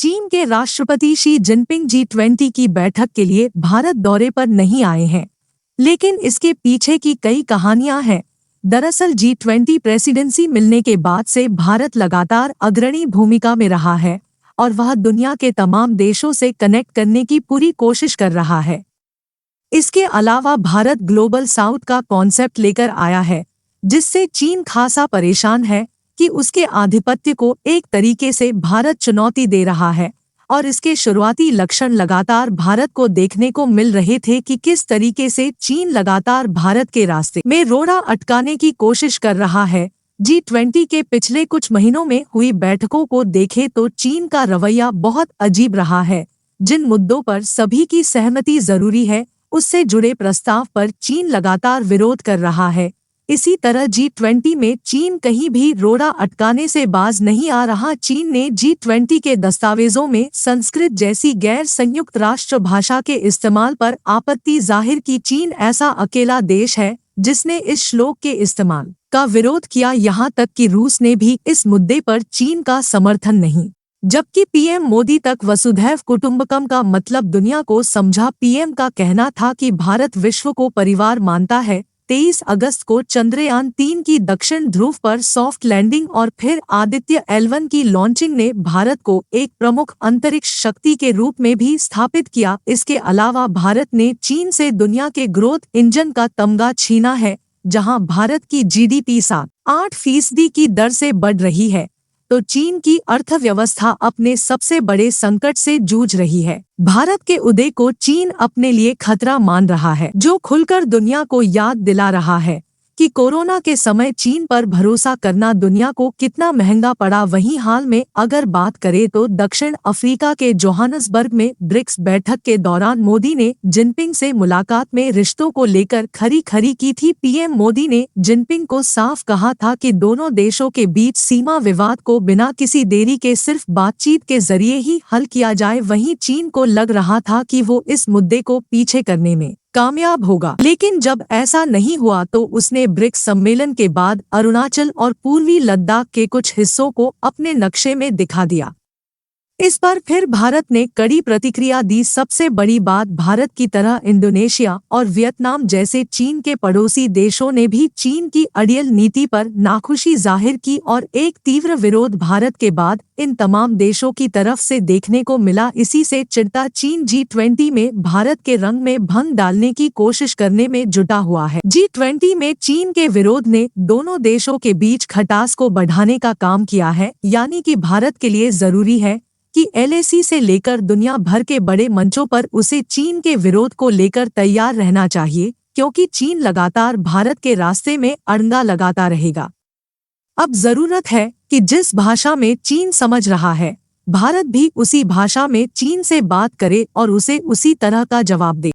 चीन के राष्ट्रपति शी जिनपिंग G20 की बैठक के लिए भारत दौरे पर नहीं आए हैं, लेकिन इसके पीछे की कई कहानियां हैं। दरअसल G20 प्रेसिडेंसी मिलने के बाद से भारत लगातार अग्रणी भूमिका में रहा है और वह दुनिया के तमाम देशों से कनेक्ट करने की पूरी कोशिश कर रहा है। इसके अलावा भारत ग्लोबल साउथ का कॉन्सेप्ट लेकर आया है, जिससे चीन खासा परेशान है कि उसके आधिपत्य को एक तरीके से भारत चुनौती दे रहा है और इसके शुरुआती लक्षण लगातार भारत को देखने को मिल रहे थे कि किस तरीके से चीन लगातार भारत के रास्ते में रोड़ा अटकाने की कोशिश कर रहा है। G20 के पिछले कुछ महीनों में हुई बैठकों को देखें तो चीन का रवैया बहुत अजीब रहा है। जिन मुद्दों पर सभी की सहमति जरूरी है, उससे जुड़े प्रस्ताव पर चीन लगातार विरोध कर रहा है। इसी तरह G20 में चीन कहीं भी रोड़ा अटकाने से बाज नहीं आ रहा। चीन ने G20 के दस्तावेजों में संस्कृत जैसी गैर संयुक्त राष्ट्र भाषा के इस्तेमाल पर आपत्ति जाहिर की। चीन ऐसा अकेला देश है जिसने इस श्लोक के इस्तेमाल का विरोध किया, यहाँ तक कि रूस ने भी इस मुद्दे पर चीन का समर्थन नहीं। जबकि पीएम मोदी तक वसुधैव कुटुंबकम का मतलब दुनिया को समझा। पीएम का कहना था कि भारत विश्व को परिवार मानता है। 23 अगस्त को चंद्रयान 3 की दक्षिण ध्रुव पर सॉफ्ट लैंडिंग और फिर आदित्य L1 की लॉन्चिंग ने भारत को एक प्रमुख अंतरिक्ष शक्ति के रूप में भी स्थापित किया। इसके अलावा भारत ने चीन से दुनिया के ग्रोथ इंजन का तमगा छीना है। जहां भारत की GDP 7-8% की दर से बढ़ रही है, तो चीन की अर्थव्यवस्था अपने सबसे बड़े संकट से जूझ रही है। भारत के उदय को चीन अपने लिए खतरा मान रहा है, जो खुलकर दुनिया को याद दिला रहा है कि कोरोना के समय चीन पर भरोसा करना दुनिया को कितना महंगा पड़ा। वहीं हाल में अगर बात करें तो दक्षिण अफ्रीका के जोहान्सबर्ग में ब्रिक्स बैठक के दौरान मोदी ने जिनपिंग से मुलाकात में रिश्तों को लेकर खरी की थी। पीएम मोदी ने जिनपिंग को साफ कहा था कि दोनों देशों के बीच सीमा विवाद को बिना किसी देरी के सिर्फ बातचीत के जरिए ही हल किया जाए। वहीं चीन को लग रहा था कि वो इस मुद्दे को पीछे करने में कामयाब होगा, लेकिन जब ऐसा नहीं हुआ तो उसने ब्रिक्स सम्मेलन के बाद अरुणाचल और पूर्वी लद्दाख के कुछ हिस्सों को अपने नक्शे में दिखा दिया। इस पर फिर भारत ने कड़ी प्रतिक्रिया दी। सबसे बड़ी बात, भारत की तरह इंडोनेशिया और वियतनाम जैसे चीन के पड़ोसी देशों ने भी चीन की अड़ियल नीति पर नाखुशी जाहिर की और एक तीव्र विरोध भारत के बाद इन तमाम देशों की तरफ से देखने को मिला। इसी से चिढ़ता चीन G20 में भारत के रंग में भंग डालने की कोशिश करने में जुटा हुआ है। G20 में चीन के विरोध ने दोनों देशों के बीच खटास को बढ़ाने का काम किया है, यानी कि भारत के लिए जरूरी है कि LAC से लेकर दुनिया भर के बड़े मंचों पर उसे चीन के विरोध को लेकर तैयार रहना चाहिए, क्योंकि चीन लगातार भारत के रास्ते में अड़ंगा लगाता रहेगा। अब जरूरत है कि जिस भाषा में चीन समझ रहा है, भारत भी उसी भाषा में चीन से बात करे और उसे उसी तरह का जवाब दे।